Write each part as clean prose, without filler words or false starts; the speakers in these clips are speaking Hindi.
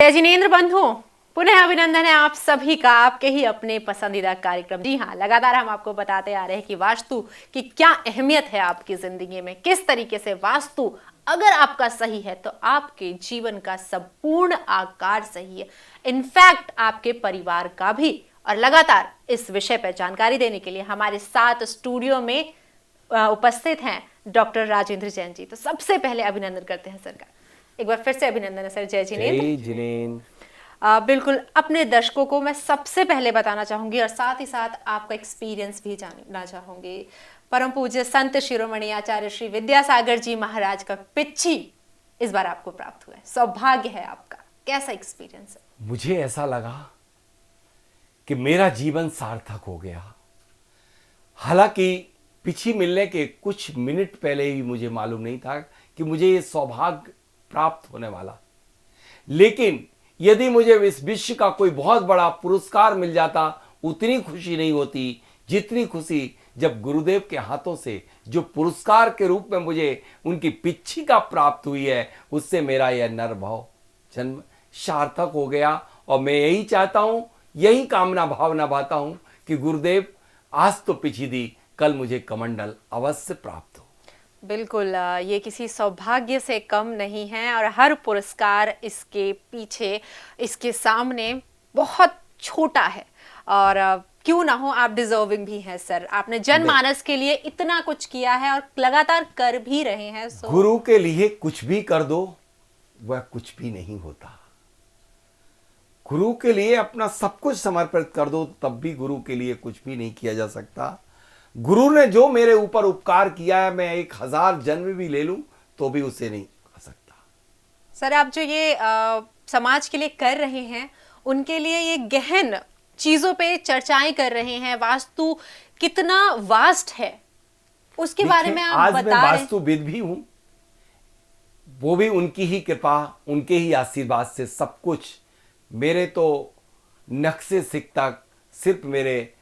जय जिनेंद्र बंधु, पुनः अभिनंदन है आप सभी का आपके ही अपने पसंदीदा कार्यक्रम। जी हाँ, लगातार हम आपको बताते आ रहे हैं कि वास्तु की क्या अहमियत है आपकी जिंदगी में, किस तरीके से वास्तु अगर आपका सही है तो आपके जीवन का संपूर्ण आकार सही है, इनफैक्ट आपके परिवार का भी। और लगातार इस विषय पर जानकारी देने के लिए हमारे साथ स्टूडियो में उपस्थित हैं डॉक्टर राजेंद्र जैन जी। तो सबसे पहले अभिनंदन करते हैं सर का, एक बार फिर से अभिनंदन है सर। जय जिनेंद्र। बिल्कुल, अपने दर्शकों को मैं सबसे पहले बताना चाहूंगी और साथ ही साथ आपका एक्सपीरियंस भी जानना चाहूंगी। परम पूज्य संत शिरोमणि आचार्य श्री विद्यासागर जी महाराज का पिच्ची इस बार आपको प्राप्त हुआ है, सौभाग्य है आपका, कैसा एक्सपीरियंस है? मुझे ऐसा लगा कि मेरा जीवन सार्थक हो गया। हालांकि पिछी मिलने के कुछ मिनट पहले ही मुझे मालूम नहीं था कि मुझे ये सौभाग्य प्राप्त होने वाला, लेकिन यदि मुझे इस विश्व का कोई बहुत बड़ा पुरस्कार मिल जाता उतनी खुशी नहीं होती जितनी खुशी जब गुरुदेव के हाथों से जो पुरस्कार के रूप में मुझे उनकी पिच्छी का प्राप्त हुई है, उससे मेरा यह नरभाव जन्म सार्थक हो गया। और मैं यही चाहता हूं, यही कामना भाव निभाता हूं कि गुरुदेव आज तो पिछी दी, कल मुझे कमंडल अवश्य प्राप्त हो। बिल्कुल, ये किसी सौभाग्य से कम नहीं है और हर पुरस्कार इसके पीछे, इसके सामने बहुत छोटा है। और क्यों ना हो, आप डिजर्विंग भी हैं सर। आपने जनमानस के लिए इतना कुछ किया है और लगातार कर भी रहे हैं। गुरु के लिए कुछ भी कर दो वह कुछ भी नहीं होता। गुरु के लिए अपना सब कुछ समर्पित कर दो तब भी गुरु के लिए कुछ भी नहीं किया जा सकता। गुरु ने जो मेरे ऊपर उपकार किया है, मैं 1000 जन्म भी ले लूं तो भी उसे नहीं कर सकता। सर, आप जो ये समाज के लिए कर रहे हैं, उनके लिए ये गहन चीजों पे चर्चाएं कर रहे हैं, वास्तु कितना वास्ट है उसके बारे में आप बता रहे हैं। आज मैं वास्तुविद भी हूं, वो भी उनकी ही कृपा, उनके ही आशीर्वाद से सब कुछ। मेरे तो नक्शे सिकता सिर्फ मेरे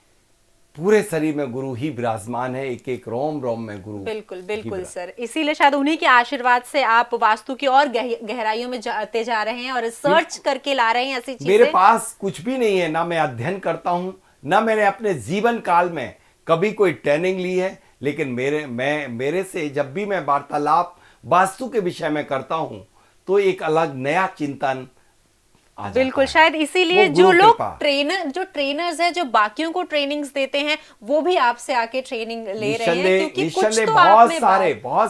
पूरे शरीर में गुरु ही विराजमान है, एक एक रोम रोम में गुरु। बिल्कुल बिल्कुल सर, इसीलिए शायद उन्हीं के आशीर्वाद से आप वास्तु की और गहराइयों में जाते जा रहे हैं और रिसर्च करके ला रहे हैं ऐसी चीजें। मेरे पास कुछ भी नहीं है, ना मैं अध्ययन करता हूं, ना मैंने अपने जीवन काल में कभी कोई ट्रेनिंग ली है, लेकिन मेरे से जब भी मैं वार्तालाप वास्तु के विषय में करता हूं तो एक अलग नया चिंतन। बिल्कुल, शायद इसीलिए जो लोग ट्रेनर्स हैं, जो बाकियों को ट्रेनिंग्स देते हैं, वो भी आपसे आके ट्रेनिंग ले रहे हैं, क्योंकि कुछ तो बहुत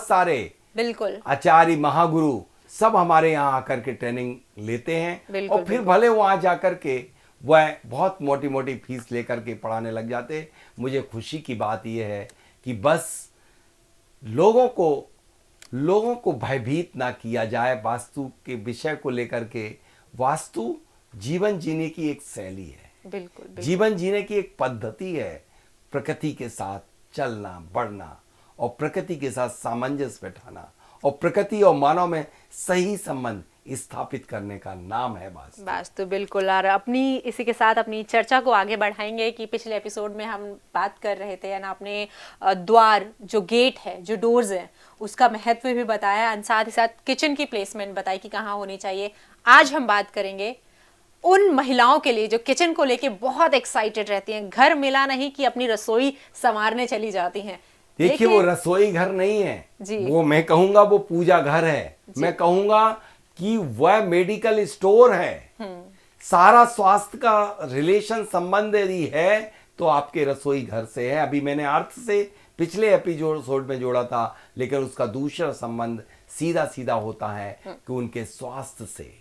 सारे बिल्कुल आचार्य महागुरु सब हमारे यहाँ आकर के ट्रेनिंग लेते हैं और फिर भले वहां जाकर के वह बहुत मोटी मोटी फीस लेकर के पढ़ाने लग जाते। मुझे खुशी की बात यह है कि बस लोगों को भयभीत ना किया जाए वास्तु के विषय को लेकर के। वास्तु जीवन जीने की एक शैली है, बिल्कुल। जीवन जीने की एक पद्धति है, प्रकृति के साथ चलना बढ़ना और प्रकृति के साथ सामंजस्य बैठाना और प्रकृति और मानव में सही संबंध स्थापित करने का नाम है वास्तु। बिल्कुल। और अपनी इसी के साथ अपनी चर्चा को आगे बढ़ाएंगे कि पिछले एपिसोड में हम बात कर रहे थे ना, अपने द्वार जो गेट है, जो डोर्स है, उसका महत्व भी बताया, साथ ही साथ किचन की प्लेसमेंट बताई कि कहाँ होनी चाहिए। आज हम बात करेंगे उन महिलाओं के लिए जो किचन को लेके बहुत एक्साइटेड रहती हैं, घर मिला नहीं कि अपनी रसोई संवारने चली जाती हैं। देखिए, वो रसोई घर नहीं है जी, वो मैं कहूंगा वो पूजा घर है। मैं कहूंगा कि वह मेडिकल स्टोर है। सारा स्वास्थ्य का रिलेशन संबंध यदि है तो आपके रसोई घर से है। अभी मैंने अर्थ से पिछले एपिसोड में जोड़ा था, लेकिन उसका दूसरा संबंध सीधा सीधा होता है कि उनके स्वास्थ्य से।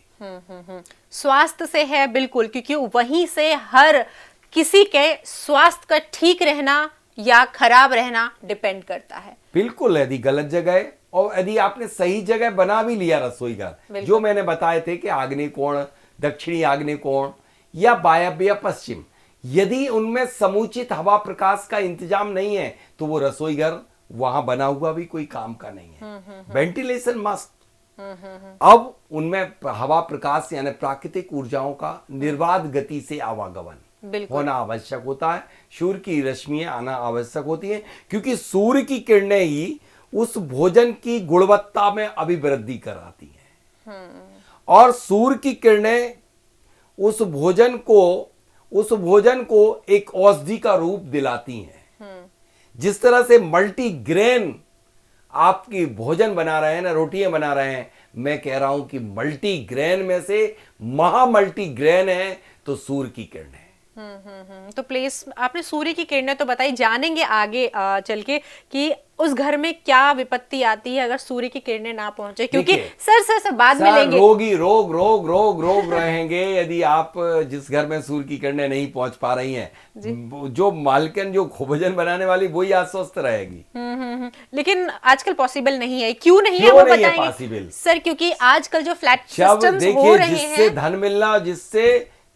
स्वास्थ्य से है, बिल्कुल, क्योंकि वहीं से हर किसी के स्वास्थ्य का ठीक रहना या खराब रहना डिपेंड करता है। बिल्कुल, यदि गलत जगह और यदि आपने सही जगह बना भी लिया रसोई घर, जो मैंने बताए थे कि आग्नेय कोण, दक्षिणी आग्नेय कोण या वायव्य पश्चिम, यदि उनमें समुचित हवा प्रकाश का इंतजाम नहीं है तो वो रसोई घर वहां बना हुआ भी कोई काम का नहीं है। Ventilation must. अब उनमें हवा प्रकाश यानी प्राकृतिक ऊर्जाओं का निर्बाध गति से आवागमन होना आवश्यक होता है। सूर्य की रश्मियां आना आवश्यक होती है, क्योंकि सूर्य की किरणें ही उस भोजन की गुणवत्ता में अभिवृद्धि कराती हैं। और सूर्य की किरणें उस भोजन को एक औषधि का रूप दिलाती हैं। जिस तरह से मल्टीग्रेन आपकी भोजन बना रहे हैं ना, रोटियां बना रहे हैं, मैं कह रहा हूं कि मल्टीग्रेन में से महा मल्टीग्रेन है तो सूर्य की किरणें। तो प्लेस आपने सूर्य की किरणें तो बताई, जानेंगे आगे चल के कि उस घर में क्या विपत्ति आती है अगर सूर्य की किरणें ना पहुंचे, क्योंकि सर बाद में लेंगे। रोगी रोग रहेंगे यदि आप जिस घर में सूर्य की किरणें नहीं पहुंच पा रही हैं, जो मालकिन जो भोजन बनाने वाली वही अस्वस्थ रहेगी। लेकिन आजकल पॉसिबल नहीं है। क्यों नहीं है वो बताएंगे पॉसिबल सर? क्योंकि आजकल जो फ्लैट सिस्टम्स हो रहे हैं, जिससे धन मिलना, जिससे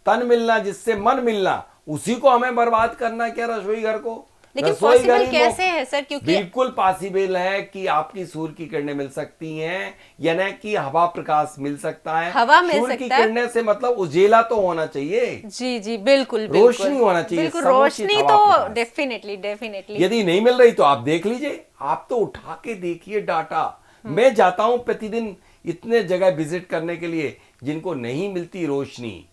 तन मिलना, जिससे मन मिलना, उसी को हमें बर्बाद करना क्या रसोई घर को? लेकिन पॉसिबल कैसे है सर? क्योंकि बिल्कुल पॉसिबल है कि आपकी सूर्य की किरणें मिल सकती हैं, यानी कि हवा प्रकाश मिल सकता है। हवा मिल सूर्य सकता की है। किरणें से मतलब उजेला तो होना चाहिए। जी बिल्कुल रोशनी होना चाहिए, बिल्कुल रोशनी तो डेफिनेटली। यदि नहीं मिल रही तो आप देख लीजिए, आप तो उठा के देखिए डाटा। मैं जाता हूं प्रतिदिन इतने जगह विजिट करने के लिए जिनको नहीं मिलती रोशनी,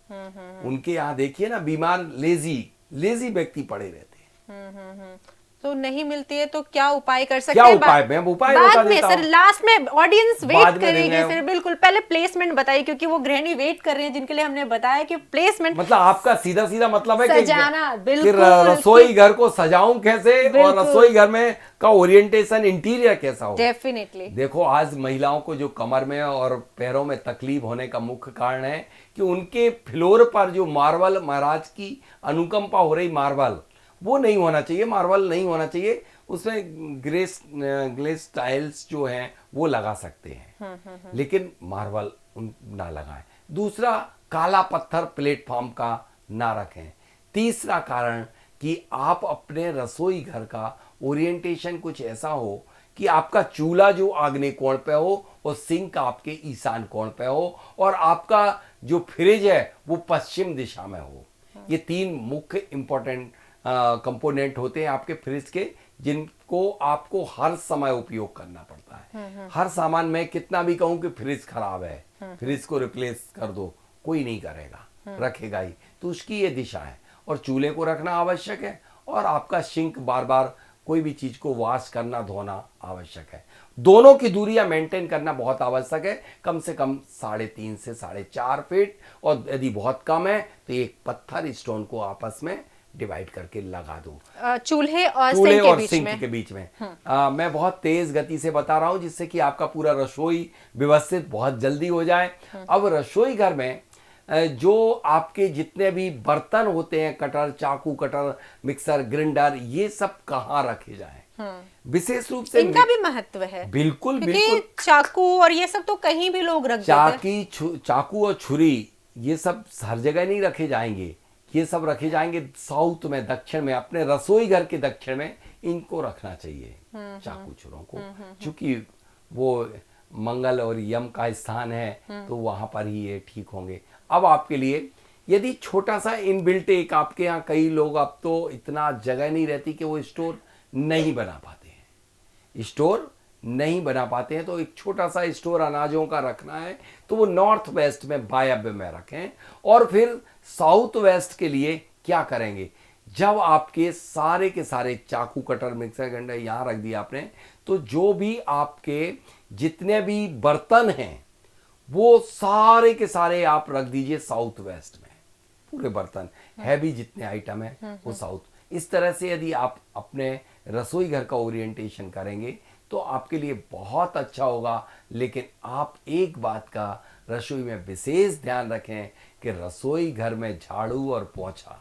उनके यहाँ देखिए ना, बीमार लेजी व्यक्ति पड़े रहते हैं। तो नहीं मिलती है तो क्या उपाय कर सकते क्या हैं? उपाय? मैं उपाय बाद बता में देता सर, हूं। लास्ट में ऑडियंस वेट करेगी देंगे। फिर। बिल्कुल पहले प्लेसमेंट बताइए, क्योंकि वो गृहिणी वेट कर रहे हैं, जिनके लिए हमने बताया कि प्लेसमेंट मतलब आपका सीधा मतलब है सजाना, कि बिल्कुल, रसोई घर को सजाऊं कैसे, और रसोई घर में का ओरिएंटेशन, इंटीरियर कैसा हो। डेफिनेटली। देखो, आज महिलाओं को जो कमर में और पैरों में तकलीफ होने का मुख्य कारण है कि उनके फ्लोर पर जो मार्बल, महाराज की अनुकंपा हो रही, मार्बल वो नहीं होना चाहिए, मार्बल नहीं होना चाहिए, उसमें ग्लेस टाइल्स जो हैं वो लगा सकते हैं, लेकिन मार्बल ना लगाएं। दूसरा, काला पत्थर प्लेटफॉर्म का ना रखें। तीसरा कारण कि आप अपने रसोई घर का ओरिएंटेशन कुछ ऐसा हो कि आपका चूल्हा जो आग्नेय कोण पे हो और सिंक आपके ईशान कोण पे हो, और आपका जो फ्रिज है वो पश्चिम दिशा में हो। ये तीन मुख्य इंपॉर्टेंट कंपोनेंट होते हैं आपके फ्रिज के, जिनको आपको हर समय उपयोग करना पड़ता है। हर सामान में कितना भी कहूं कि फ्रिज खराब है, फ्रिज को रिप्लेस कर दो, कोई नहीं करेगा, रखेगा ही। तो उसकी ये दिशा है, और चूल्हे को रखना आवश्यक है, और आपका सिंक बार बार कोई भी चीज को वॉश करना, धोना आवश्यक है। दोनों की दूरियां मेंटेन करना बहुत आवश्यक है, कम से कम 3.5 से 4.5 फीट, और यदि बहुत कम है तो एक पत्थर स्टोन को आपस में डिवाइड करके लगा दो चूल्हे और सिंक के बीच में। मैं बहुत तेज गति से बता रहा हूं जिससे कि आपका पूरा रसोई व्यवस्थित बहुत जल्दी हो जाए। अब रसोई घर में जो आपके जितने भी बर्तन होते हैं, कटर, चाकू, कटर, मिक्सर, ग्राइंडर, ये सब कहाँ रखे जाएं? विशेष रूप से इनका भी महत्व है। बिल्कुल चाकू और ये सब तो कहीं भी लोग रख देते हैं। चाकू और छुरी ये सब हर जगह नहीं रखे जाएंगे, ये सब रखे जाएंगे साउथ में, दक्षिण में, अपने रसोई घर के दक्षिण में इनको रखना चाहिए, चाकू छुरों को, क्योंकि वो मंगल और यम का स्थान है, तो वहां पर ही ये ठीक होंगे। अब आपके लिए यदि छोटा सा इनबिल्ट, एक आपके यहाँ कई लोग, अब तो इतना जगह नहीं रहती कि वो स्टोर नहीं बना पाते हैं, तो एक छोटा सा स्टोर अनाजों का रखना है तो वो नॉर्थ वेस्ट में, वायव्य में रखें। और फिर साउथ वेस्ट के लिए क्या करेंगे? जब आपके सारे के सारे चाकू, कटर, मिक्सर ग्राइंडर यहाँ रख दिया आपने, तो जो भी आपके जितने भी बर्तन हैं वो सारे के सारे आप रख दीजिए साउथ वेस्ट में। पूरे बर्तन, हैवी जितने आइटम है वो साउथ। इस तरह से यदि आप अपने रसोई घर का ओरिएंटेशन करेंगे तो आपके लिए बहुत अच्छा होगा। लेकिन आप एक बात का रसोई में विशेष ध्यान रखें कि रसोई घर में झाड़ू और पोंछा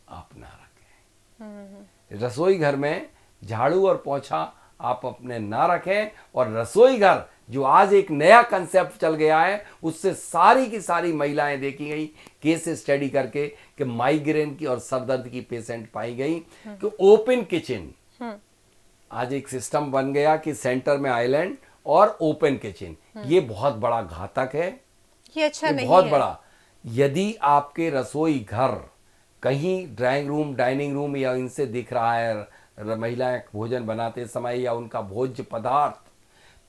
आप ना रखें। रसोई घर में झाड़ू और पोंछा आप अपने ना रखें। और रसोई घर जो आज एक नया कंसेप्ट चल गया है, उससे सारी की सारी महिलाएं देखी गई केस स्टडी करके कि माइग्रेन की और सरदर्द की पेशेंट पाई गई कि ओपन किचन आज एक सिस्टम बन गया कि सेंटर में आइलैंड और ओपन किचन, ये बहुत बड़ा घातक है, ये अच्छा नहीं बहुत है। बड़ा। यदि आपके रसोई घर कहीं ड्राइंग रूम, डाइनिंग रूम या इनसे दिख रहा है महिलाएं भोजन बनाते समय या उनका भोज्य पदार्थ,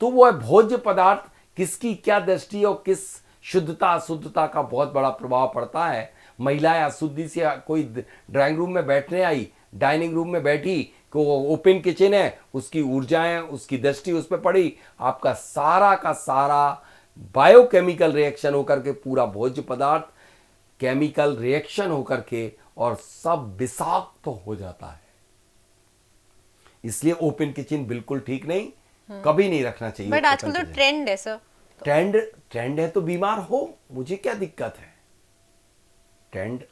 तो वो भोज्य पदार्थ किसकी क्या दृष्टि और किस शुद्धता अशुद्धता का बहुत बड़ा प्रभाव पड़ता है। महिलाएं अशुद्धि से कोई ड्राइंग रूम में बैठने आई, डाइनिंग रूम में बैठी, को ओपन किचन है, उसकी ऊर्जाएं, उसकी दृष्टि उस पर पड़ी, आपका सारा का सारा बायोकेमिकल रिएक्शन होकर के पूरा भोज्य पदार्थ केमिकल रिएक्शन होकर के और सब विषाक्त तो हो जाता है। इसलिए ओपन किचन बिल्कुल ठीक नहीं, कभी नहीं रखना चाहिए। बट आजकल तो ट्रेंड है सर। ट्रेंड है तो बीमार हो, मुझे क्या दिक्कत है। ट्रेंड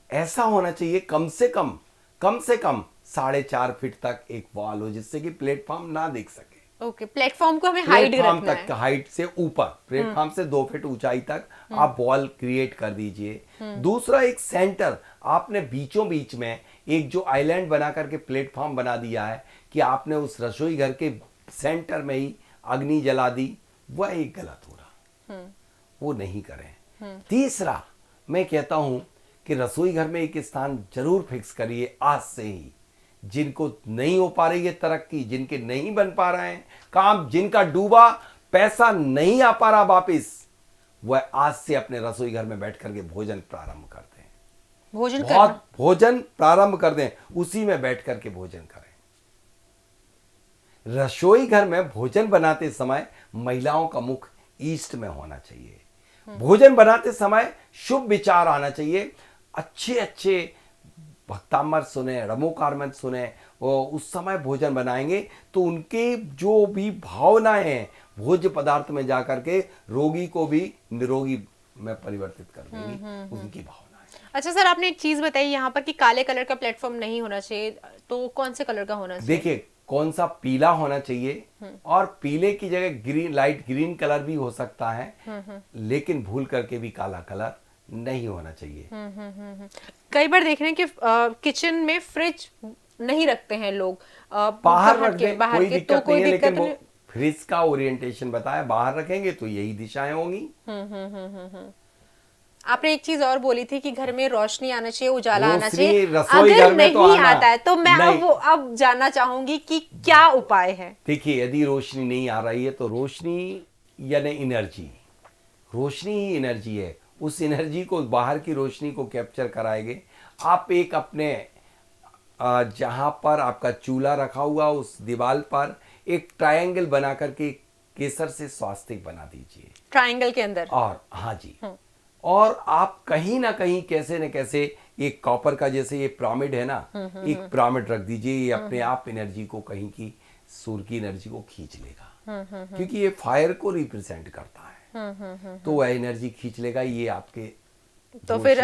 ऐसा होना चाहिए कम से कम 4.5 फीट तक एक वॉल हो, जिससे कि प्लेटफॉर्म ना देख सके। ओके, प्लेटफॉर्म को हमें हाइट प्लेटफॉर्म रखना तक है। हाइट से ऊपर, प्लेटफॉर्म से 2 फीट ऊंचाई तक आप वॉल क्रिएट कर दीजिए। दूसरा, एक सेंटर आपने बीचों बीच में एक जो आइलैंड बना करके प्लेटफॉर्म बना दिया है कि आपने उस रसोई घर के सेंटर में ही अग्नि जला दी, वह एक गलत हो रहा, वो नहीं करें। तीसरा, मैं कहता हूं कि रसोई घर में एक स्थान जरूर फिक्स करिए आज से ही। जिनको नहीं हो पा रही है तरक्की, जिनके नहीं बन पा रहे हैं काम, जिनका डूबा पैसा नहीं आ पा रहा वापिस, वह आज से अपने रसोई घर में बैठ करके भोजन प्रारंभ करते हैं। भोजन प्रारंभ कर दें, उसी में बैठ करके भोजन करें। रसोई घर में भोजन बनाते समय महिलाओं का मुख ईस्ट में होना चाहिए। भोजन बनाते समय शुभ विचार आना चाहिए। अच्छे अच्छे भक्तामृत सुने, रमोकारमत सुने, वो उस समय भोजन बनाएंगे तो उनके जो भी भावनाएं हैं भोज्य पदार्थ में जाकर के रोगी को भी निरोगी में परिवर्तित कर देंगी उनकी भावनाएं। अच्छा सर, आपने एक चीज बताई यहाँ पर कि काले कलर का प्लेटफॉर्म नहीं होना चाहिए, तो कौन से कलर का होना चाहिए? देखिए, कौन सा पीला होना चाहिए, और पीले की जगह ग्रीन, लाइट ग्रीन कलर भी हो सकता है, लेकिन भूल करके भी काला कलर नहीं होना चाहिए। कई बार देख रहे हैं कि किचन में फ्रिज नहीं रखते हैं लोग, बाहर रख दें, बाहर कोई के, दिक्कत कोई नहीं है, लेकिन दिक्कत वो फ्रिज का ओरिएंटेशन बताया, बाहर रखेंगे तो यही दिशाएं होंगी। आपने एक चीज और बोली थी कि घर में रोशनी आना चाहिए, उजाला आना रोशनी चाहिए। रसोई अगर घर में तो नहीं आना आता है तो मैं नहीं। अब जानना चाहूंगी कि क्या उपाय है। देखिए, यदि रोशनी नहीं आ रही है तो रोशनी यानी एनर्जी, रोशनी ही एनर्जी है। उस एनर्जी को, बाहर की रोशनी को कैप्चर कराएंगे आप। एक अपने जहां पर आपका चूल्हा रखा हुआ उस दीवार पर एक ट्रायंगल बना करके केसर से स्वास्तिक बना दीजिए ट्रायंगल के अंदर। और हाँ जी, और आप कहीं ना कहीं कैसे न कैसे एक कॉपर का, जैसे ये पिरामिड है ना, एक पिरामिड रख दीजिए। ये अपने आप एनर्जी को, कहीं की सूर्य की एनर्जी को खींच लेगा, क्योंकि ये फायर को रिप्रेजेंट करता है, तो वह एनर्जी खींच लेगा। ये आपके तो फिर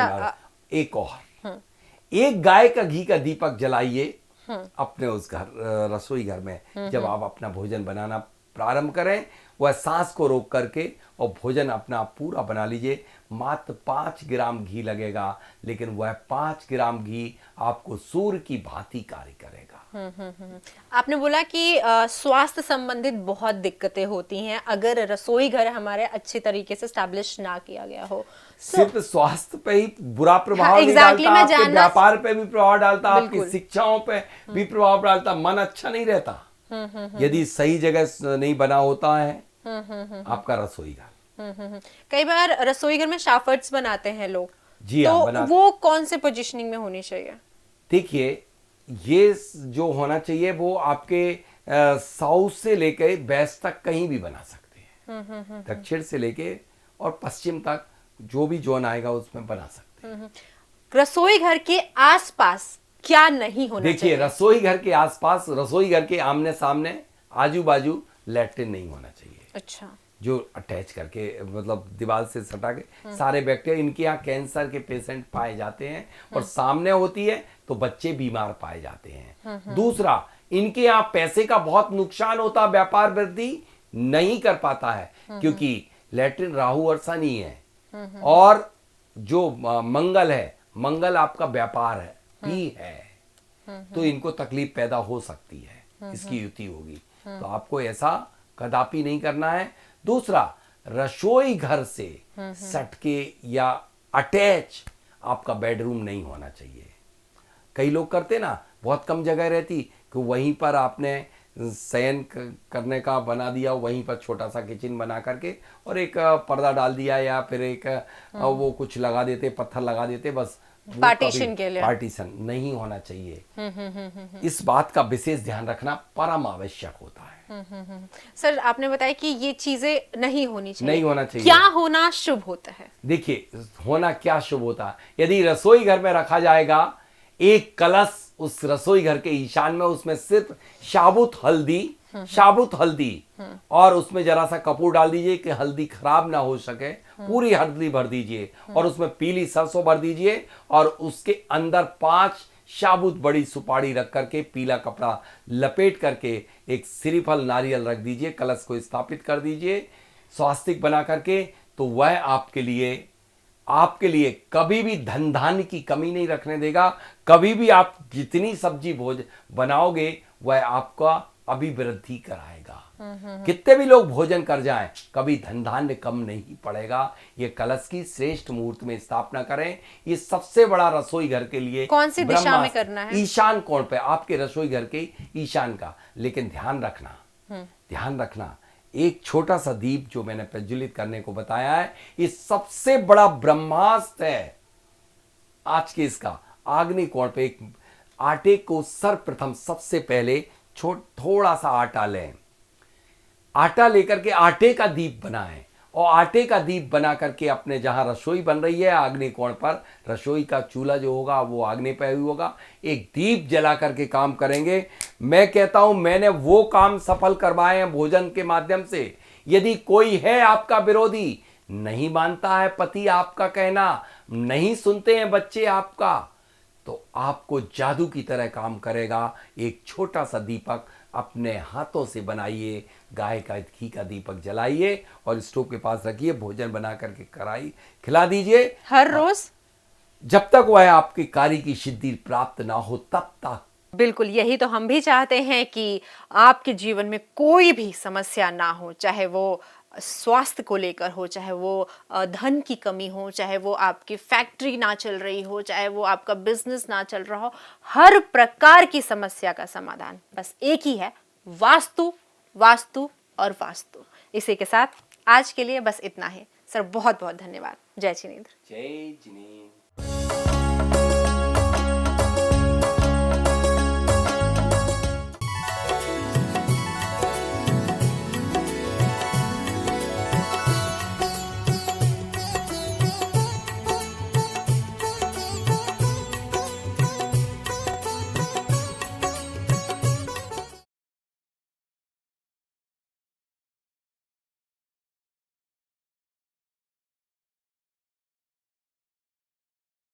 एक और, एक गाय का घी का दीपक जलाइए अपने उस घर, रसोई घर में। जब आप अपना भोजन बनाना प्रारंभ करें, वह सांस को रोक करके और भोजन अपना पूरा बना लीजिए। मात्र 5 ग्राम घी लगेगा, लेकिन वह 5 ग्राम घी आपको सूर्य की भांति कार्य करेगा। आपने बोला कि स्वास्थ्य संबंधित बहुत दिक्कतें होती हैं अगर रसोई घर हमारे अच्छे तरीके से स्टैब्लिश ना किया गया हो। सिर्फ स्वास्थ्य पे ही बुरा प्रभाव नहीं exactly, डालता, आपके व्यापार पे भी प्रभाव डालता, आपकी शिक्षाओं पे भी प्रभाव डालता, मन अच्छा नहीं रहता यदि सही जगह नहीं बना होता है आपका रसोई घर। कई बार रसोई घर में शाफर्ट्स बनाते हैं लोग, जी तो हाँ, वो कौन से पोजीशनिंग में होनी चाहिए? देखिए, ये जो होना चाहिए वो आपके साउथ से लेकर वेस्ट तक कहीं भी बना सकते हैं, दक्षिण से लेके और पश्चिम तक जो भी जोन आएगा उसमें बना सकते हैं। रसोई घर के आसपास क्या नहीं होना चाहिए? देखिए, रसोई घर के आसपास, रसोई घर के आमने सामने, आजू बाजू लैट्रिन नहीं होना चाहिए। अच्छा, जो अटैच करके, मतलब दीवार से सटा के सारे बैक्टीरिया, इनके यहाँ कैंसर के पेशेंट पाए जाते हैं और सामने होती है तो बच्चे बीमार पाए जाते हैं। दूसरा, इनके यहाँ पैसे का बहुत नुकसान होता, व्यापार वृद्धि नहीं कर पाता है, क्योंकि लैट्रिन राहु और शनि है, और जो मंगल है, मंगल आपका व्यापार है भी है, तो इनको तकलीफ पैदा हो सकती है, इसकी युति होगी। तो आपको ऐसा कदापि नहीं करना है। दूसरा, रसोई घर से सटके या अटैच आपका बेडरूम नहीं होना चाहिए। कई लोग करते ना, बहुत कम जगह रहती कि वहीं पर आपने शयन करने का बना दिया, वहीं पर छोटा सा किचन बना करके और एक पर्दा डाल दिया, या फिर एक वो कुछ लगा देते, पत्थर लगा देते, बस वो पार्टीशन कभी के लिए। पार्टीशन नहीं होना चाहिए। इस बात का विशेष ध्यान रखना परम आवश्यक होता है। सर आपने बताया कि ये चीजें नहीं होनी चाहिए, नहीं होना चाहिए। क्या होना शुभ होता है? देखिए, होना क्या शुभ होता है, यदि रसोई घर में रखा जाएगा एक कलश उस रसोई घर के ईशान में, उसमें सिर्फ साबुत हल्दी और उसमें जरा सा कपूर डाल दीजिए कि हल्दी खराब ना हो सके, पूरी हल्दी भर दीजिए और उसमें पीली सरसों भर दीजिए और उसके अंदर 5 साबुत बड़ी सुपारी रख करके पीला कपड़ा लपेट करके एक श्रीफल नारियल रख दीजिए, कलश को स्थापित कर दीजिए स्वास्तिक बना करके, तो वह आपके लिए कभी भी धन धान्य की कमी नहीं रखने देगा। कभी भी आप जितनी सब्जी भोज बनाओगे वह आपका अभिवृद्धि कराएगा। कितने भी लोग भोजन कर जाएं, कभी धन धान्य कम नहीं पड़ेगा। ये कलश की श्रेष्ठ मुहूर्त में स्थापना करें। ये सबसे बड़ा रसोई घर के लिए कौन सी दिशा में करना है? ईशान कोण पे, आपके रसोई घर के ईशान का। लेकिन ध्यान रखना एक छोटा सा दीप जो मैंने प्रज्वलित करने को बताया है, ये सबसे बड़ा ब्रह्मास्त्र है आज के इसका। आग्नेय कोण पे एक आटे को सर्वप्रथम सबसे पहले थोड़ा सा आटा लें, आटा लेकर के आटे का दीप बनाएं और आटे का दीप बना करके अपने जहां रसोई बन रही है आग्नेय कोण पर, रसोई का चूल्हा जो होगा वो आग्नेय पे होगा, एक दीप जला करके काम करेंगे। मैं कहता हूं मैंने वो काम सफल करवाए हैं भोजन के माध्यम से। यदि कोई है आपका विरोधी, नहीं मानता है पति आपका कहना, नहीं सुनते हैं बच्चे आपका, तो आपको जादू की तरह काम करेगा। एक छोटा सा दीपक अपने हाथों से बनाइए, गाय का घी का दीपक जलाइए और स्टोव के पास रखिए, भोजन बना करके खिला दीजिए हर रोज, जब तक वह आपके कार्य की सिद्धि प्राप्त ना हो तब तक। बिल्कुल, यही तो हम भी चाहते हैं कि आपके जीवन में कोई भी समस्या ना हो, चाहे वो स्वास्थ्य को लेकर हो, चाहे वो धन की कमी हो, चाहे वो आपकी फैक्ट्री ना चल रही हो, चाहे वो आपका बिजनेस ना चल रहा हो। हर प्रकार की समस्या का समाधान बस एक ही है, वास्तु, वास्तु और वास्तु। इसी के साथ आज के लिए बस इतना ही। सर बहुत बहुत धन्यवाद। जय जिनेंद्र। जय जिनेंद्र।